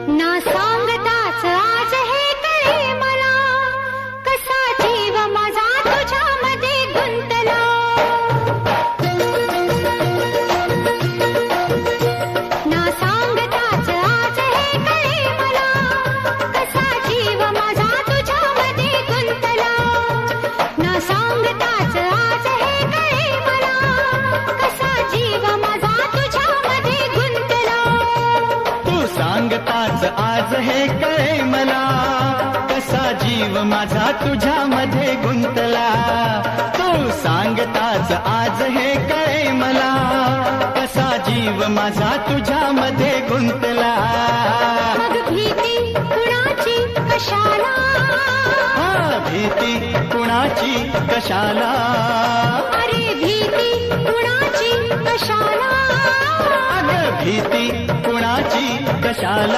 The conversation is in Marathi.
ना सांगताच आज हे कळे मला, कसा जीव माझा तुझ्यामध्ये गुंतला. ना सांगताच आज हे कळे मला, कसा जीव माझा तुझ्यामध्ये गुंतला. ना सांगताच आज हे कळे मला, कसा जीव माझा तुझ्यामध्ये गुंतला. तू सांगताच आज हे कळे मला, कसा जीव माझा तुझ्यामध्ये गुंतला. तू सांगताच आज हे कळे मला, कसा जीव माझा तुझ्यामध्ये गुंतला. मग भीती कुणाची कशाला, भीती कुणाची कशाला. अरे भीती कुणाची कशाला. अगं भीती कुणाची कशाला.